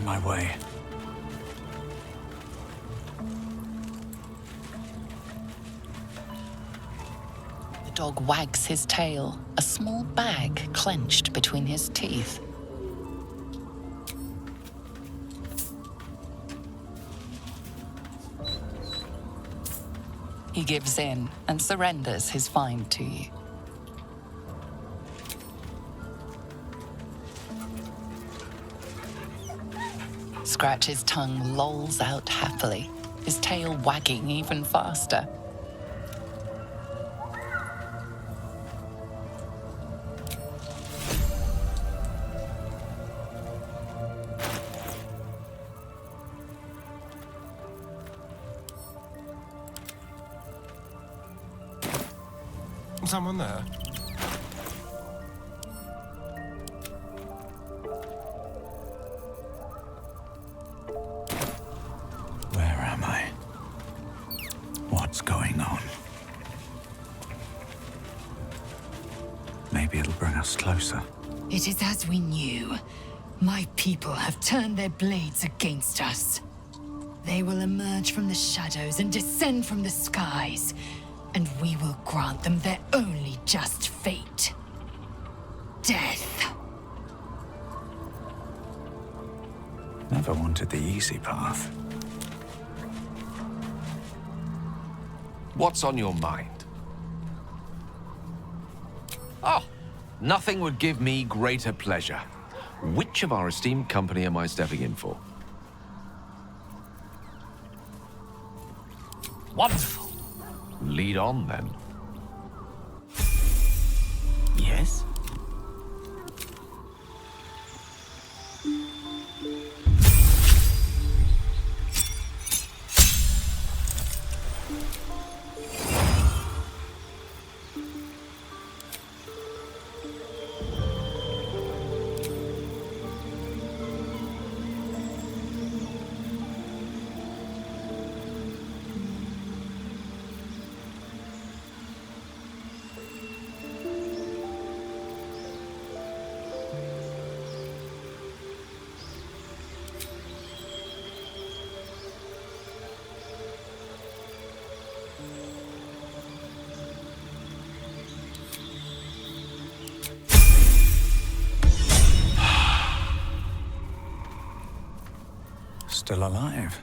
on my way. The dog wags his tail, a small bag clenched between his teeth. He gives in and surrenders his find to you. Scratch's tongue lolls out happily, his tail wagging even faster. Someone there? Where am I? What's going on? Maybe it'll bring us closer. It is as we knew. My people have turned their blades against us. They will emerge from the shadows and descend from the skies, and we will grant them their only just fate. Death. Never wanted the easy path. What's on your mind? Oh, nothing would give me greater pleasure. Which of our esteemed company am I stepping in for? Wonderful. Lead on, then. Yes? Still alive.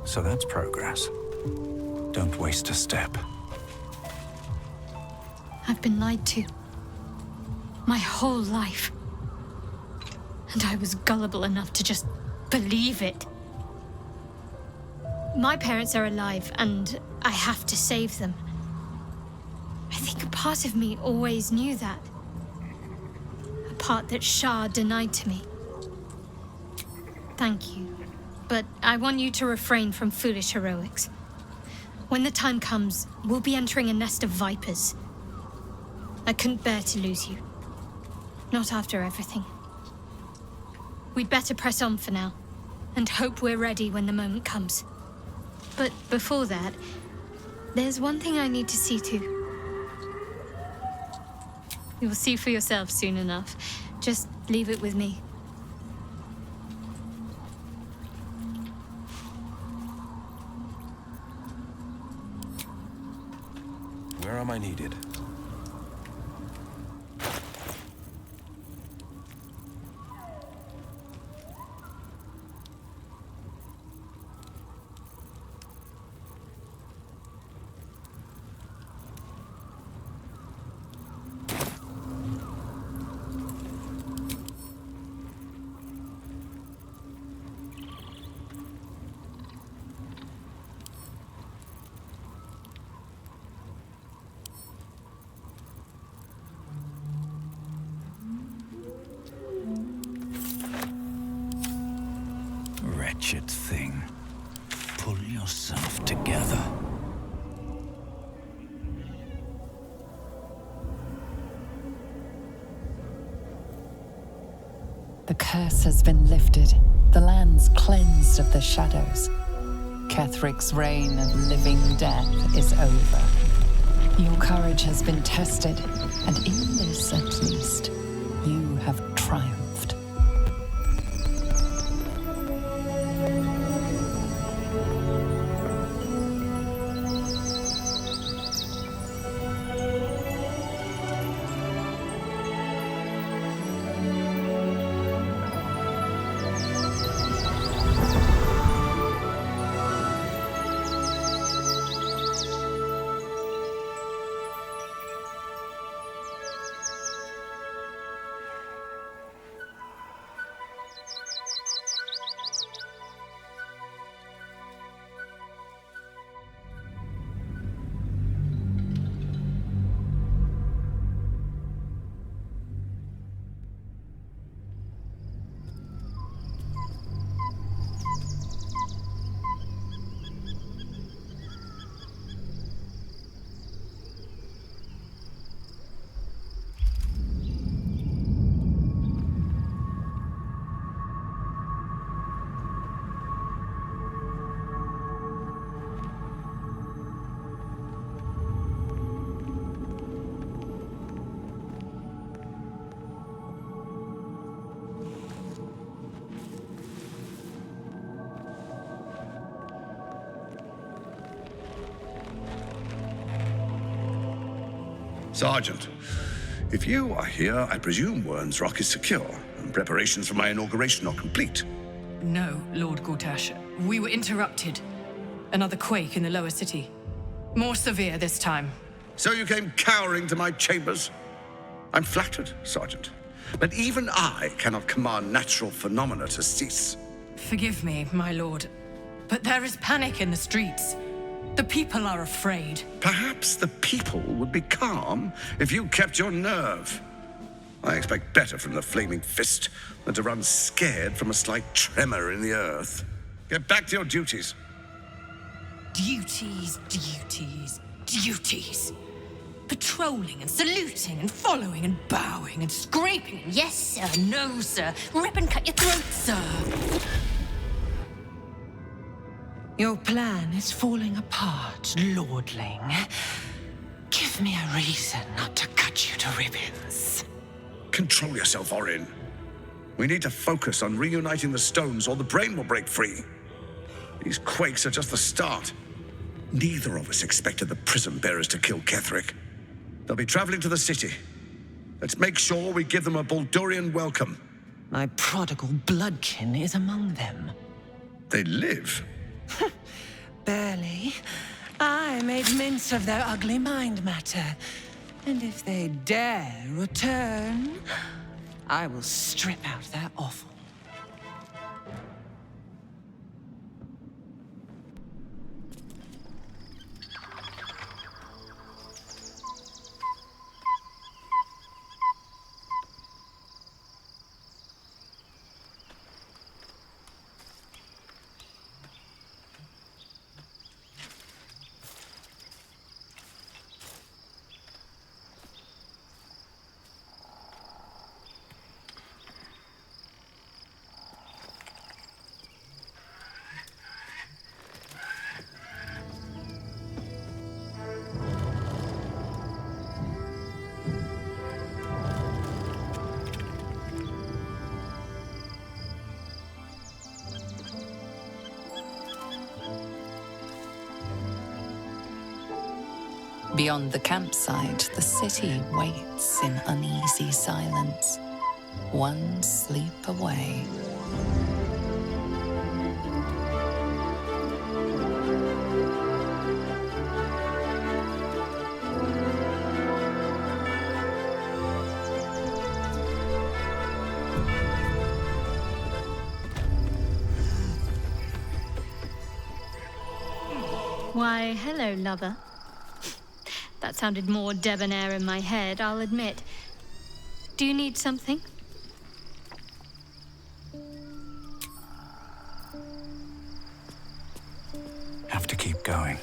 So that's progress. Don't waste a step. I've been lied to. My whole life. And I was gullible enough to just believe it. My parents are alive, and I have to save them. I think a part of me always knew that. A part that Shah denied to me. Thank you. But I want you to refrain from foolish heroics. When the time comes, we'll be entering a nest of vipers. I couldn't bear to lose you. Not after everything. We'd better press on for now, and hope we're ready when the moment comes. But before that, there's one thing I need to see to. You'll see for yourself soon enough. Just leave it with me. Where am I needed? Wretched thing. Pull yourself together. The curse has been lifted, the land's cleansed of the shadows. Kethric's reign of living death is over. Your courage has been tested, and in this at least, you have triumphed. Sergeant, if you are here, I presume Wern's Rock is secure, and preparations for my inauguration are complete. No, Lord Gortash. We were interrupted. Another quake in the lower city. More severe this time. So you came cowering to my chambers? I'm flattered, Sergeant. But even I cannot command natural phenomena to cease. Forgive me, my lord, but there is panic in the streets. The people are afraid. Perhaps the people would be calm if you kept your nerve. I expect better from the flaming fist than to run scared from a slight tremor in the earth. Get back to your duties. Duties, duties, duties. Patrolling and saluting and following and bowing and scraping. Yes, sir. No, sir. Rip and cut your throat, sir. Your plan is falling apart, lordling. Give me a reason not to cut you to ribbons. Control yourself, Orin. We need to focus on reuniting the stones or the brain will break free. These quakes are just the start. Neither of us expected the prism bearers to kill Ketheric. They'll be traveling to the city. Let's make sure we give them a Baldurian welcome. My prodigal bloodkin is among them. They live. Barely. I made mince of their ugly mind matter. And if they dare return, I will strip out their offal. Beyond the campsite, the city waits in uneasy silence, one sleep away. Why, hello, lover. That sounded more debonair in my head, I'll admit. Do you need something? Have to keep going.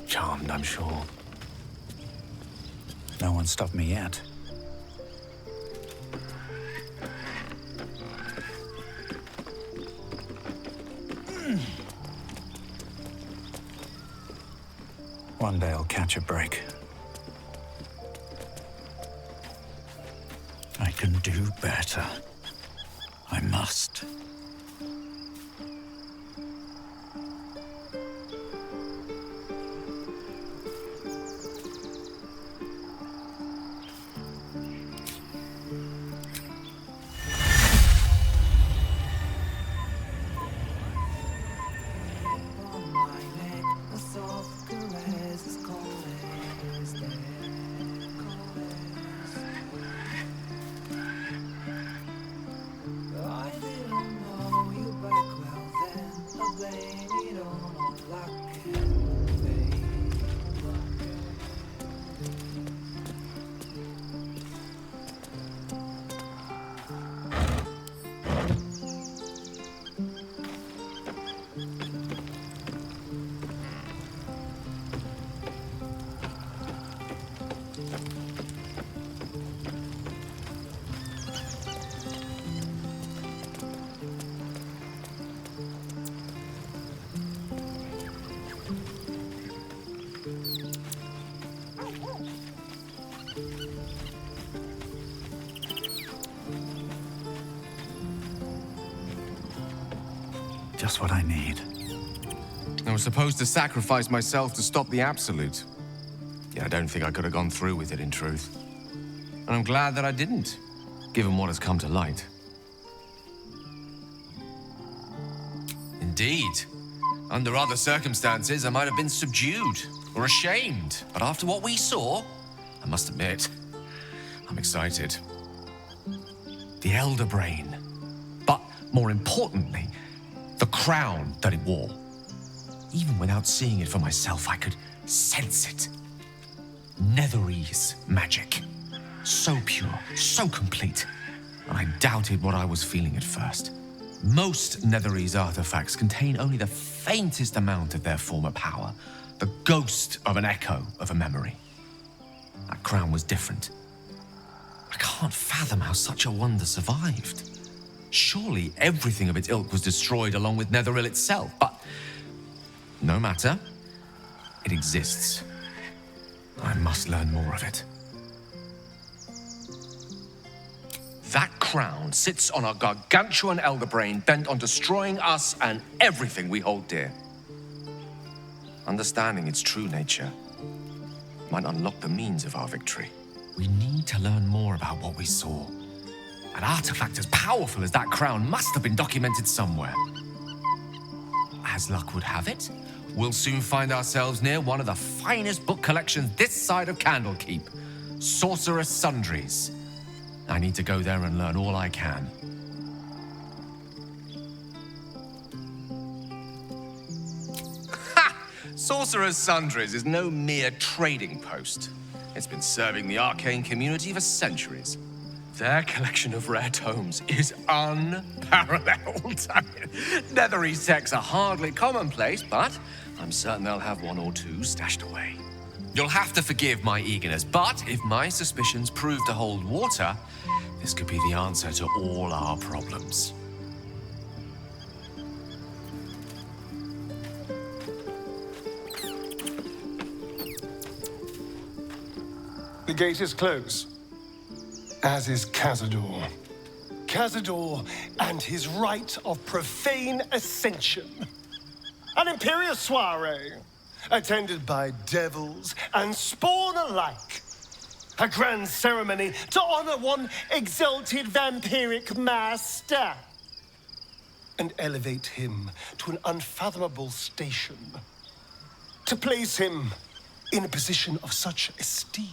Charmed, I'm sure. No one stopped me yet. One day I'll catch a break. I can do better. I must. Just what I need. I was supposed to sacrifice myself to stop the Absolute. Yeah, I don't think I could have gone through with it, in truth. And I'm glad that I didn't, given what has come to light. Indeed. Under other circumstances, I might have been subdued or ashamed. But after what we saw, I must admit, I'm excited. The Elder Brain. But more importantly, the crown that it wore. Even without seeing it for myself, I could sense it. Netherese magic. So pure, so complete. And I doubted what I was feeling at first. Most Netherese artifacts contain only the faintest amount of their former power, the ghost of an echo of a memory. That crown was different. I can't fathom how such a wonder survived. Surely everything of its ilk was destroyed along with Netheril itself, but no matter. It exists. I must learn more of it. That crown sits on a gargantuan elder brain bent on destroying us and everything we hold dear. Understanding its true nature might unlock the means of our victory. We need to learn more about what we saw. An artifact as powerful as that crown must have been documented somewhere. As luck would have it, we'll soon find ourselves near one of the finest book collections this side of Candlekeep, Sorcerer's Sundries. I need to go there and learn all I can. Ha! Sorcerer's Sundries is no mere trading post. It's been serving the arcane community for centuries. Their collection of rare tomes is unparalleled. Netherese texts are hardly commonplace, but I'm certain they'll have one or two stashed away. You'll have to forgive my eagerness, but if my suspicions prove to hold water, this could be the answer to all our problems. The gate is closed, as is Cazador. Cazador and his rite of profane ascension. An imperial soiree, attended by devils and spawn alike. A grand ceremony to honor one exalted vampiric master. And elevate him to an unfathomable station. To place him in a position of such esteem.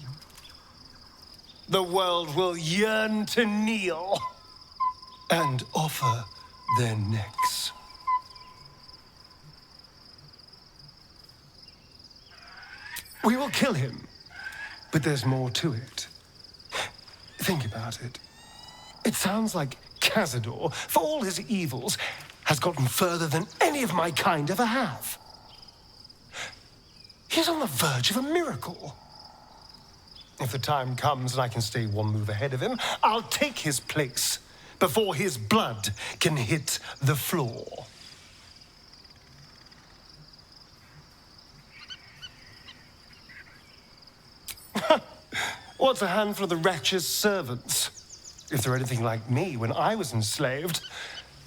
The world will yearn to kneel and offer their necks. We will kill him, but there's more to it. Think about it. It sounds like Cazador, for all his evils, has gotten further than any of my kind ever have. He's on the verge of a miracle. If the time comes and I can stay one move ahead of him, I'll take his place before his blood can hit the floor. What's a handful of the wretch's servants? If they're anything like me when I was enslaved,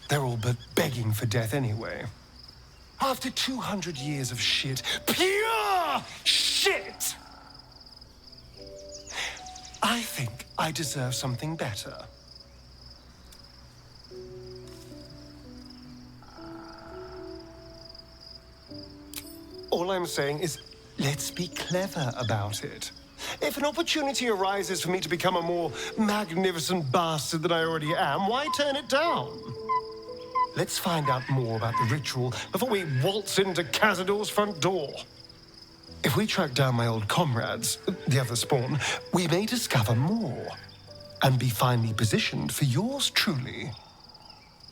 they're all but begging for death anyway. After 200 years of shit, pure shit! I think I deserve something better. All I'm saying is, let's be clever about it. If an opportunity arises for me to become a more magnificent bastard than I already am, why turn it down? Let's find out more about the ritual before we waltz into Cazador's front door. If we track down my old comrades, the other spawn, we may discover more and be finally positioned for yours truly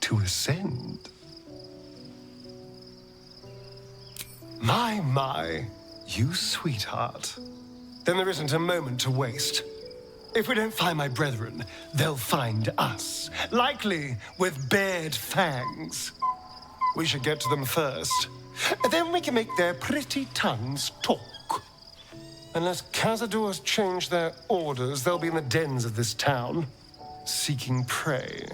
to ascend. My, you sweetheart. Then there isn't a moment to waste. If we don't find my brethren, they'll find us, likely with bared fangs. We should get to them first. Then we can make their pretty tongues talk. Unless Cazador has changed their orders, they'll be in the dens of this town, seeking prey.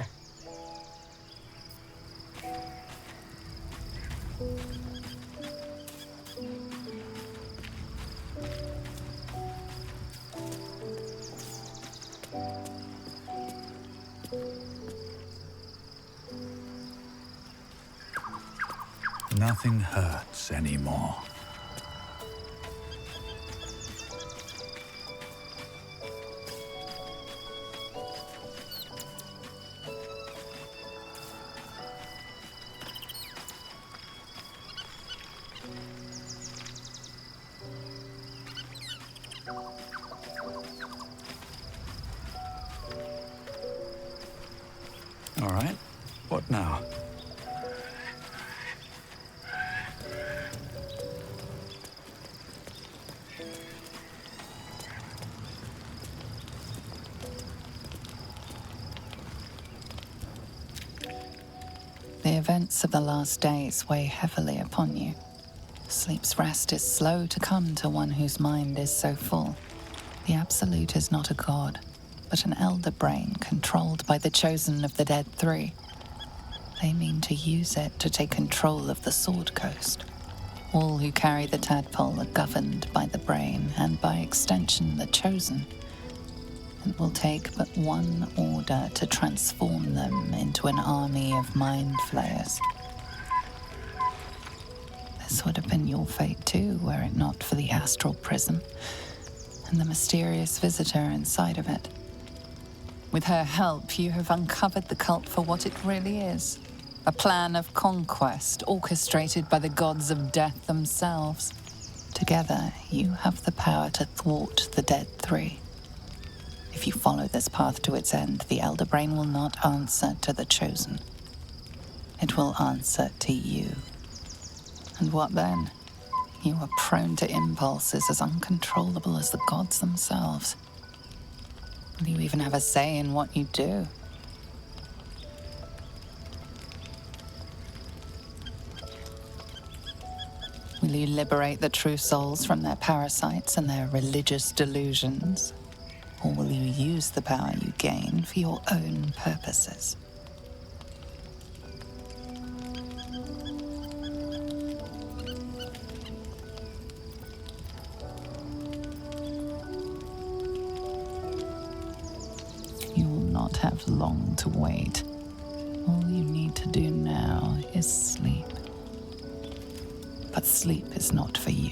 Nothing hurts anymore. All right, what now? The events of the last days weigh heavily upon you. Sleep's rest is slow to come to one whose mind is so full. The Absolute is not a god, but an elder brain controlled by the chosen of the Dead Three. They mean to use it to take control of the Sword Coast. All who carry the tadpole are governed by the brain, and by extension the chosen. It will take but one order to transform them into an army of mind flayers. This would have been your fate too, were it not for the astral prism and the mysterious visitor inside of it. With her help, you have uncovered the cult for what it really is. A plan of conquest orchestrated by the gods of death themselves. Together, you have the power to thwart the Dead Three. If you follow this path to its end, the Elder Brain will not answer to the Chosen. It will answer to you. And what then? You are prone to impulses as uncontrollable as the gods themselves. Will you even have a say in what you do? Will you liberate the true souls from their parasites and their religious delusions? Or will you use the power you gain for your own purposes? You will not have long to wait. All you need to do now is sleep. But sleep is not for you.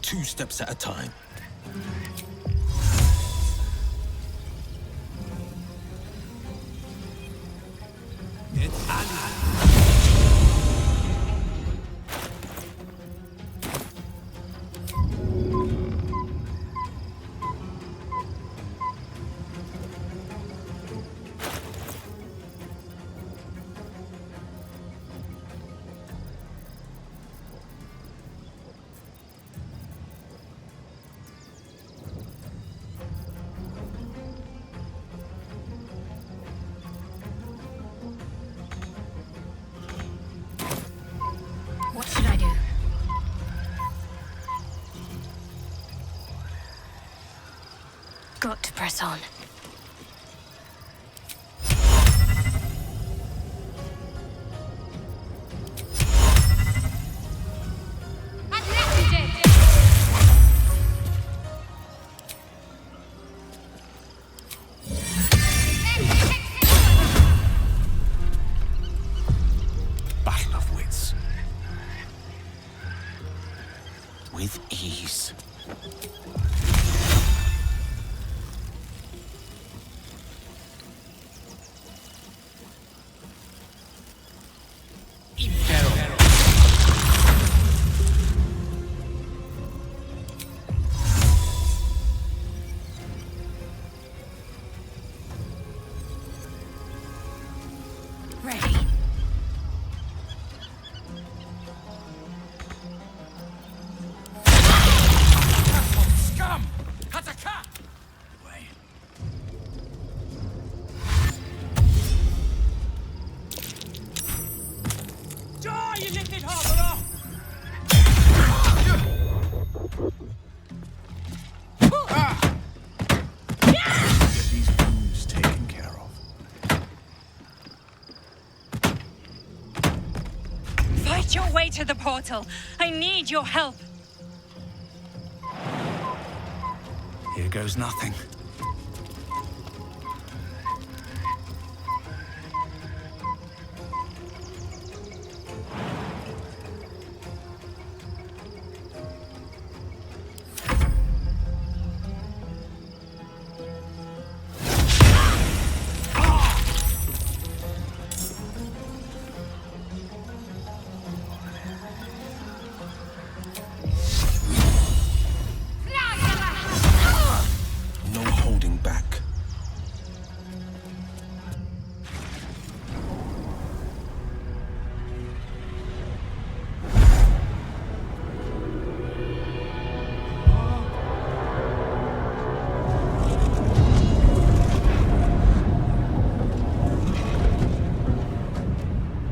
Two steps at a time. It's Ali. What should I do? Got to press on. Battle of wits. With ease. Ready. Get your way to the portal. I need your help. Here goes nothing. No holding back.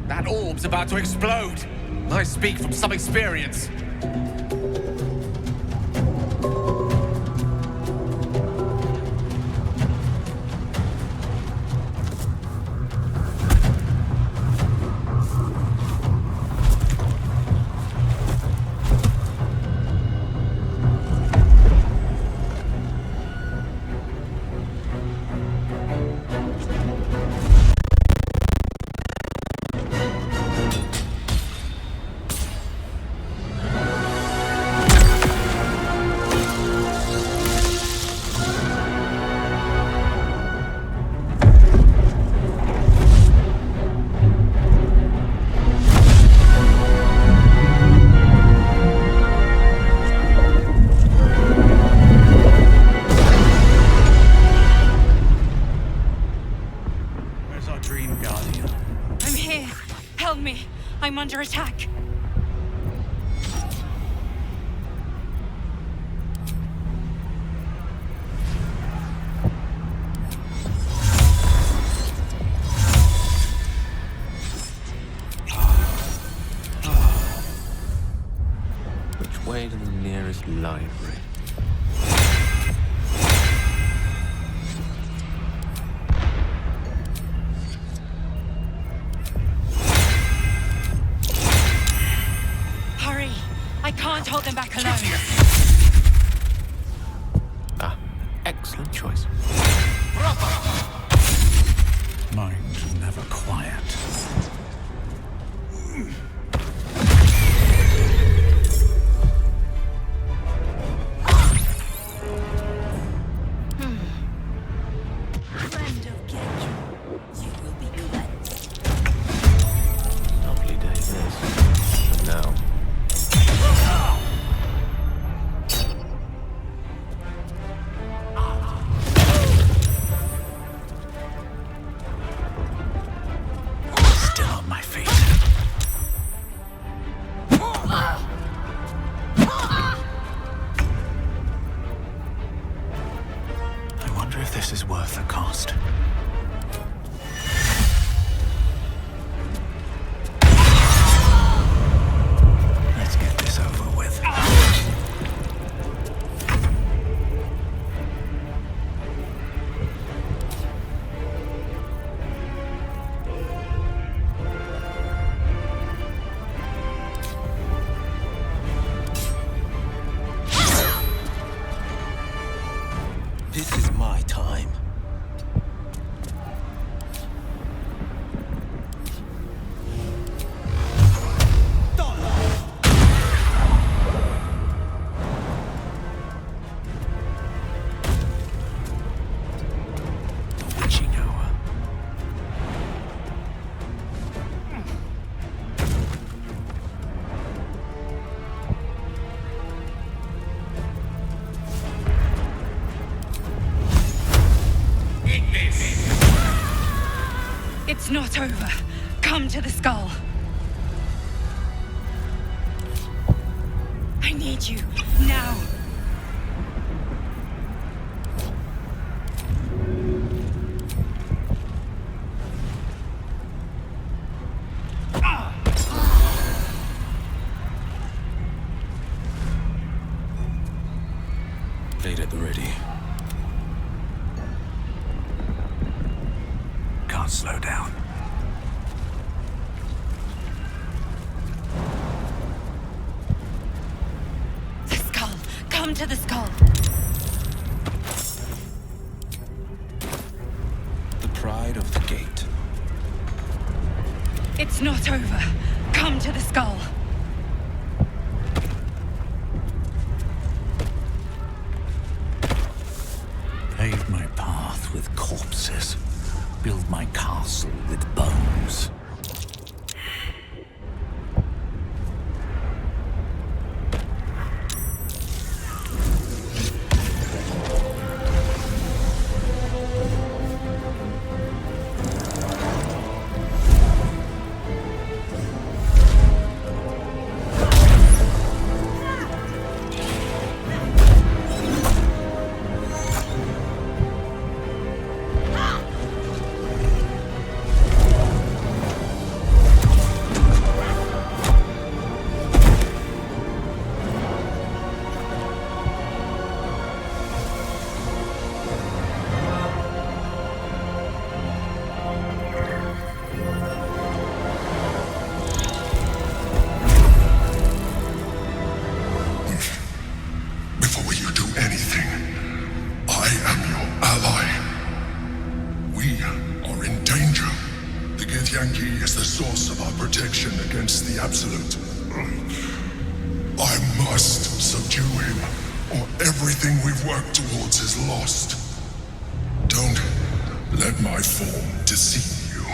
That orb's about to explode. I speak from some experience. Where's our dream guardian? I'm here. Help me. I'm under attack. Which way to the nearest library? Hurry. I can't hold them back alone. Ah, excellent choice. Mind never quiet. Lovely day this. And now. Still on my feet. I wonder if this is worth the cost. Let's get this over with. This is my time. The witching hour. It's not over. Come to the skull. I need you now. Blade at the ready. Can't slow down. to the skull. The pride of the gate. It's not over. Come to the skull. Pave my path with corpses. Build my castle with bones. Before you do anything, I am your ally. We are in danger. The Githyanki is the source of our protection against the Absolute. I must subdue him, or everything we've worked towards is lost. Don't let my form deceive you.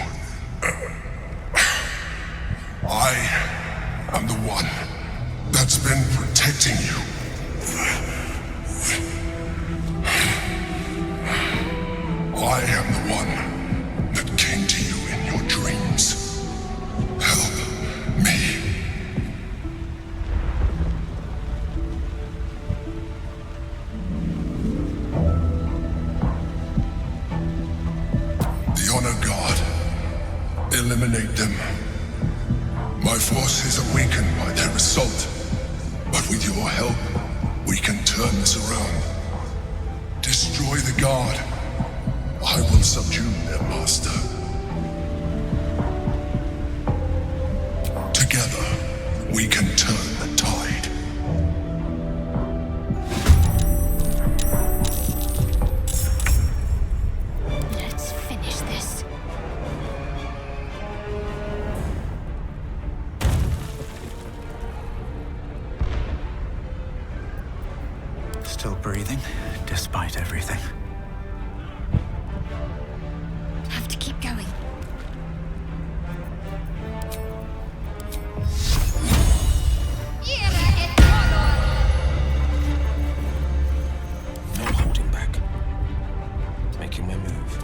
I am the one that's been protecting you. I am the one that came to you in your dreams. Help me. The Honor God. Eliminate them. My force is awakened by their assault. But with your help, we can turn this around. Destroy the Guard. I will subdue their master. Together, we can turn the tide. Let's finish this. Still breathing, despite everything. Have to keep going. No holding back. Making my move.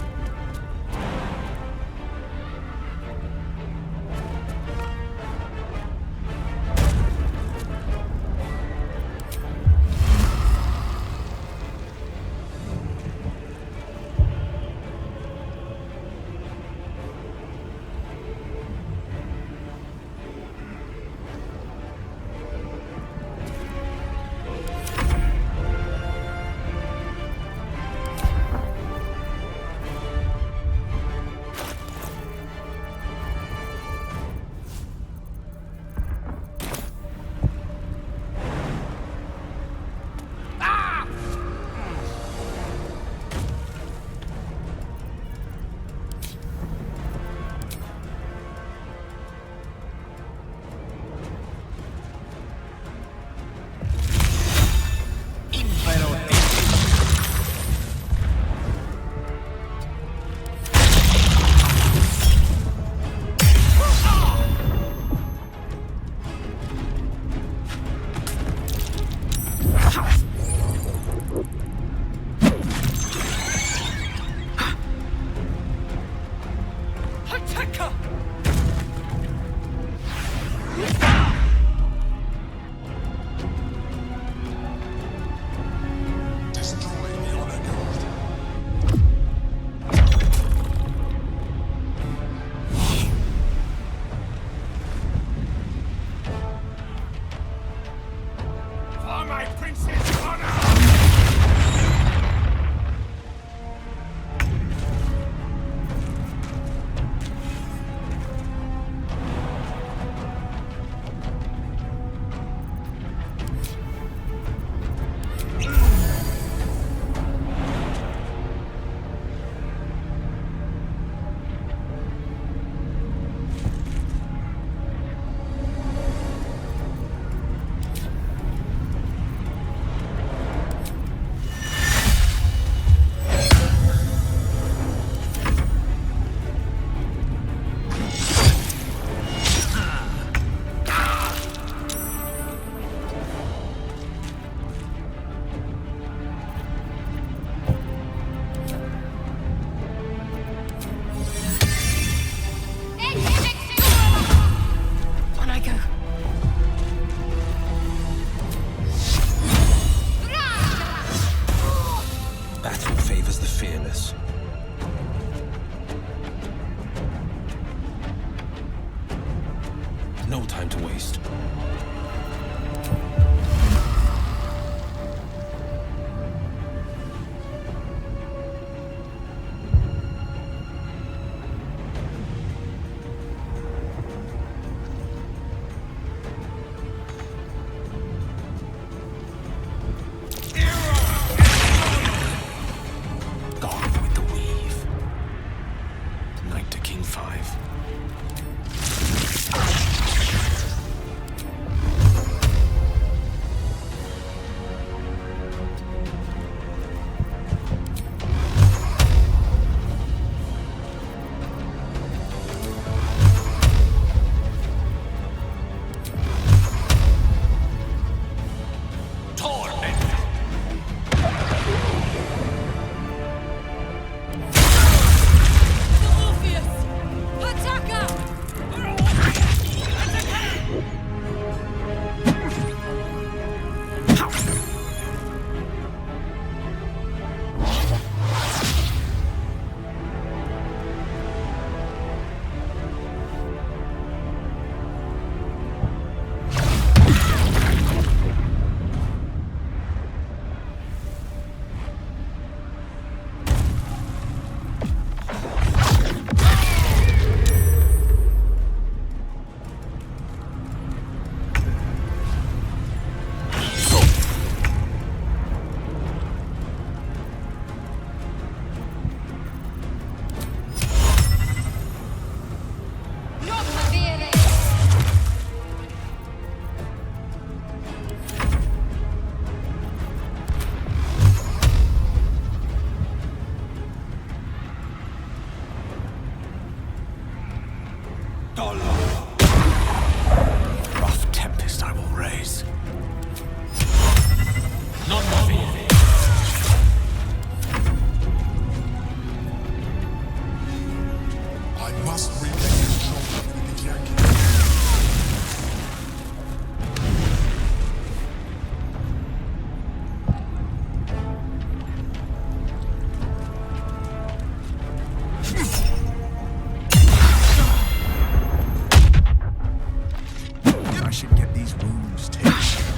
No time to waste. Gone with the weave. Knight to King 5. Orpheus! Attacker! Rough tempest I will raise. Non movere. I must regain control of the Yankee. I should get these wounds taken care of.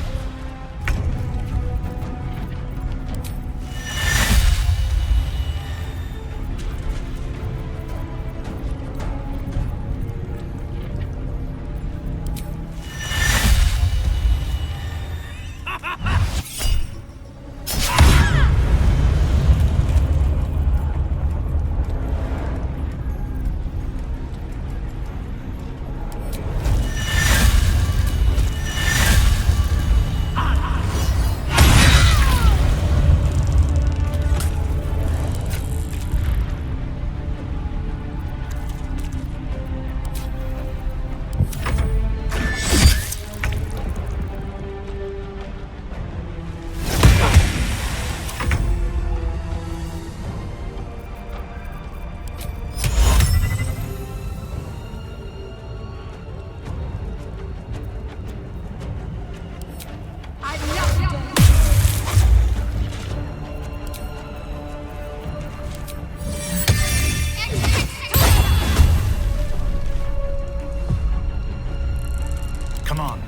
Come on.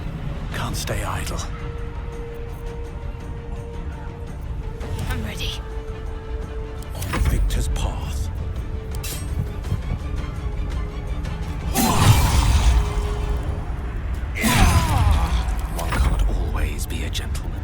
Can't stay idle. I'm ready. On the victor's path. One can't always be a gentleman.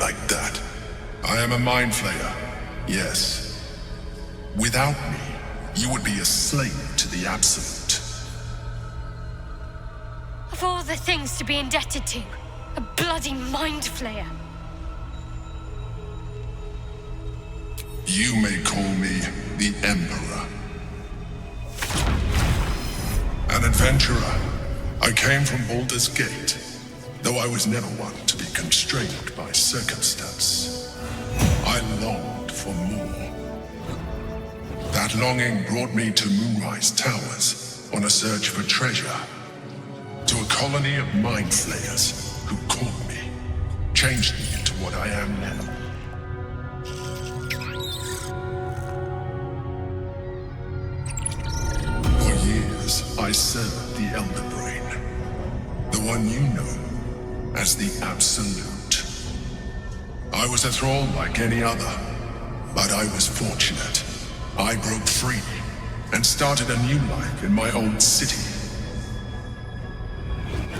like that. I am a mind flayer, yes. Without me, you would be a slave to the Absolute. Of all the things to be indebted to, a bloody mind flayer. You may call me the Emperor. An adventurer, I came from Baldur's Gate, though I was never one to be constrained by circumstance. I longed for more. That longing brought me to Moonrise Towers on a search for treasure, to a colony of mind flayers who caught me, changed me into what I am now. For years, I served the Elder Brain, the one you know as the Absolute. I was a thrall like any other, but I was fortunate. I broke free and started a new life in my old city.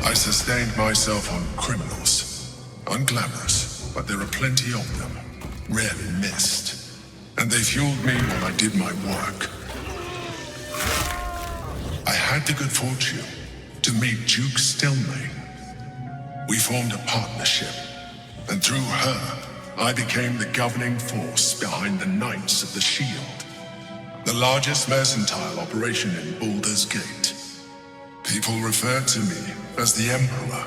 I sustained myself on criminals, unglamorous, but there are plenty of them, rarely missed, and they fueled me while I did my work. I had the good fortune to meet Duke Stelmane. We formed a partnership, and through her, I became the governing force behind the Knights of the Shield, the largest mercantile operation in Baldur's Gate. People referred to me as the Emperor.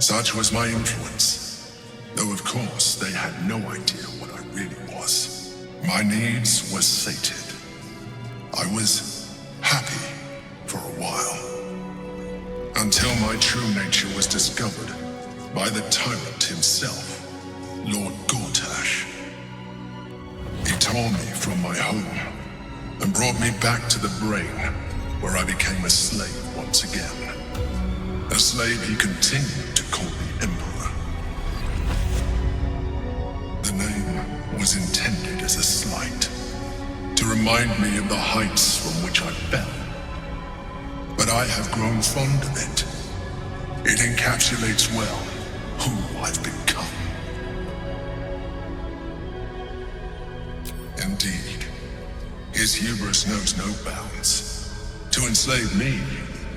Such was my influence, though of course they had no idea what I really was. My needs were sated. I was happy for a while, until my true nature was discovered by the tyrant himself, Lord Gortash. He tore me from my home and brought me back to the Brain, where I became a slave once again. A slave he continued to call the Emperor. The name was intended as a slight, to remind me of the heights from which I fell. But I have grown fond of it. It encapsulates well who I've become. Indeed, his hubris knows no bounds. To enslave me,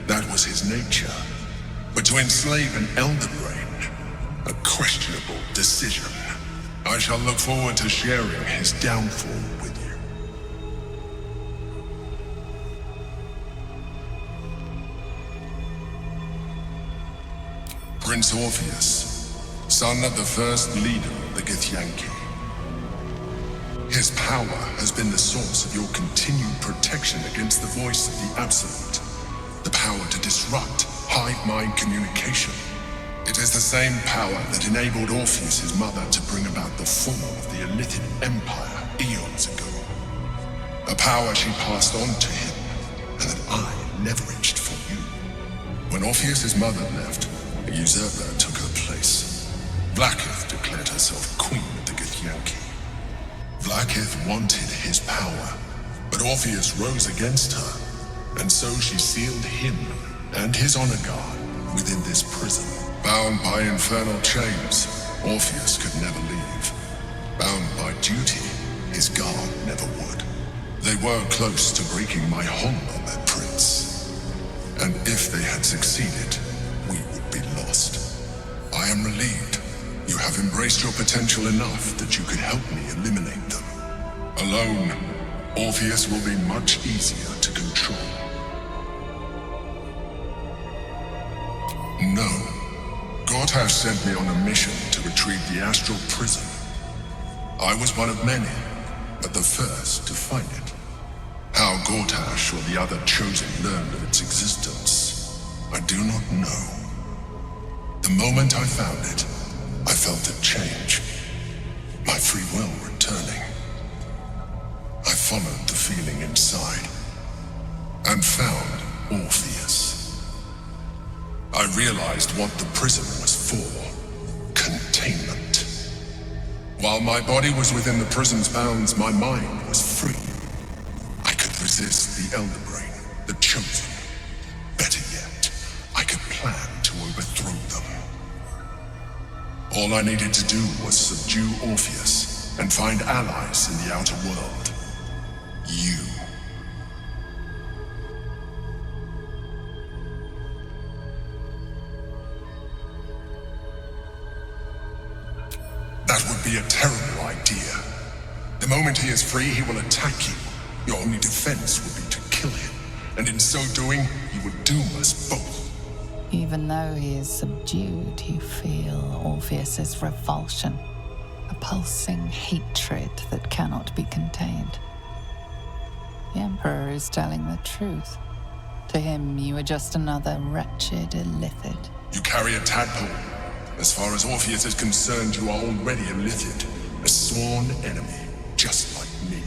that was his nature. But to enslave an Elder Brain, a questionable decision. I shall look forward to sharing his downfall with you. Prince Orpheus, son of the first leader of the Githyanki. His power has been the source of your continued protection against the voice of the Absolute. The power to disrupt hive mind communication. It is the same power that enabled Orpheus' mother to bring about the fall of the Illithid Empire eons ago. A power she passed on to him, and that I leveraged for you. When Orpheus' mother left, a usurper took her place. Vlaakith declared herself queen of the Githyanki. Vlaakith wanted his power, but Orpheus rose against her, and so she sealed him and his honor guard within this prison. Bound by infernal chains, Orpheus could never leave. Bound by duty, his guard never would. They were close to breaking my hold on that prince. And if they had succeeded, we would be lost. I am relieved. You have embraced your potential enough that you could help me eliminate them. Alone, Orpheus will be much easier to control. No. Gortash sent me on a mission to retrieve the astral prison. I was one of many, but the first to find it. How Gortash or the other chosen learned of its existence, I do not know. The moment I found it, I felt a change. My free will returning. I followed the feeling inside, and found Orpheus. I realized what the prison was for. Containment. While my body was within the prison's bounds, my mind was free. I could resist the Elder Brain, the Chosen. Better yet, I could plan to overthrow them. All I needed to do was subdue Orpheus and find allies in the outer world. You. That would be a terrible idea. The moment he is free, he will attack you. Your only defense would be to kill him, and in so doing, he would doom us both. Even though he is subdued, you feel Orpheus's revulsion, a pulsing hatred that cannot be contained. The Emperor is telling the truth. To him, you are just another wretched illithid. You carry a tadpole. As far as Orpheus is concerned, you are already a illithid, a sworn enemy, just like me.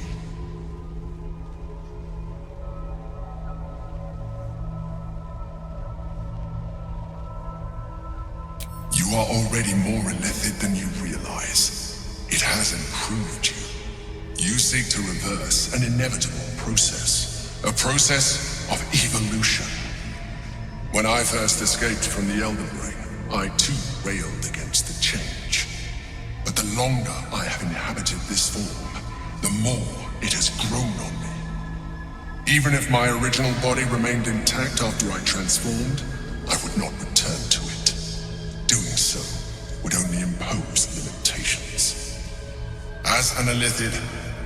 You are already more illithid than you realize. It has improved you. You seek to reverse an inevitable process. A process of evolution. When I first escaped from the Elder Brain, I too railed against the change. But the longer I have inhabited this form, the more it has grown on me. Even if my original body remained intact after I transformed, I would not return to it. Doing so would only impose limitations. As an illithid,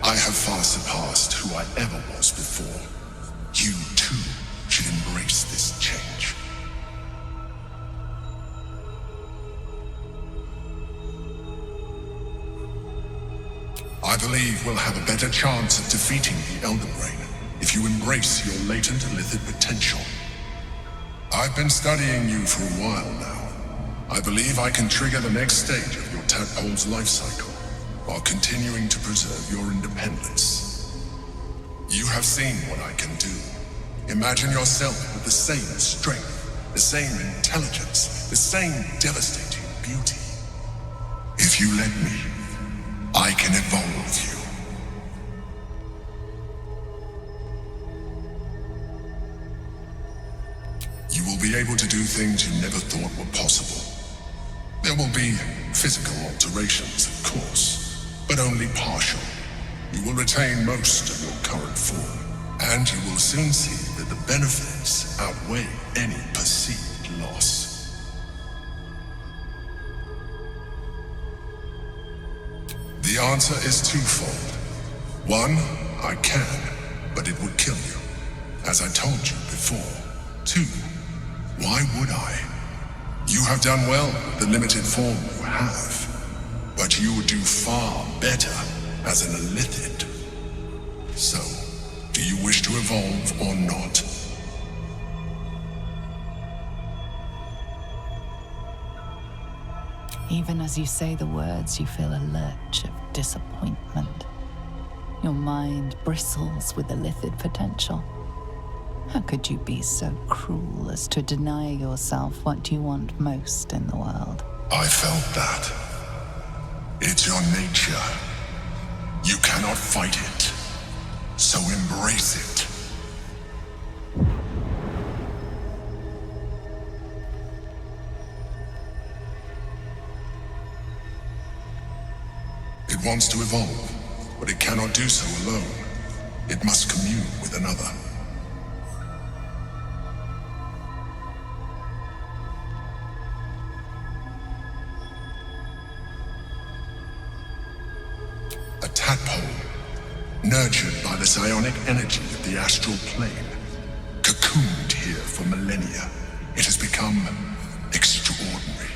I have far surpassed who I ever was before. You too should embrace this change. I believe we'll have a better chance of defeating the Elder Brain if you embrace your latent illithid potential. I've been studying you for a while now. I believe I can trigger the next stage of your tadpole's life cycle while continuing to preserve your independence. You have seen what I can do. Imagine yourself with the same strength, the same intelligence, the same devastating beauty. If you let me, I can evolve you. You will be able to do things you never thought were possible. There will be physical alterations, of course, but only partial. You will retain most of your current form, and you will soon see that the benefits outweigh any perceived loss. The answer is twofold. One, I can, but it would kill you, as I told you before. Two, why would I? You have done well with the limited form you have, but you would do far better as an illithid. So, do you wish to evolve or not? Even as you say the words, you feel a lurch of disappointment. Your mind bristles with illithid potential. How could you be so cruel as to deny yourself what you want most in the world? I felt that. It's your nature. You cannot fight it. So embrace it. It wants to evolve, but it cannot do so alone. It must commune with another. A tadpole, nurtured by the psionic energy of the astral plane, cocooned here for millennia. It has become extraordinary.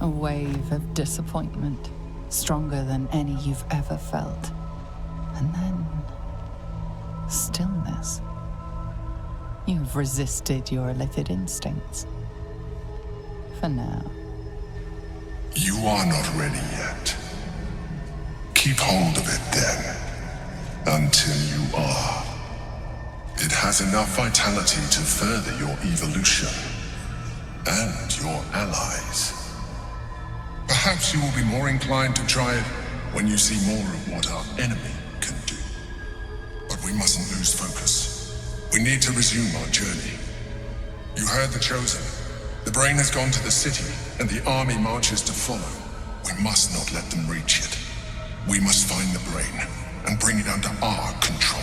A wave of disappointment, stronger than any you've ever felt. And then, stillness. You've resisted your illithid instincts. For now. You are not ready yet. Keep hold of it then, until you are. It has enough vitality to further your evolution, and your allies. Perhaps you will be more inclined to try it when you see more of what our enemy can do. But we mustn't lose focus. We need to resume our journey. You heard the Chosen. The brain has gone to the city, and the army marches to follow. We must not let them reach it. We must find the brain, and bring it under our control.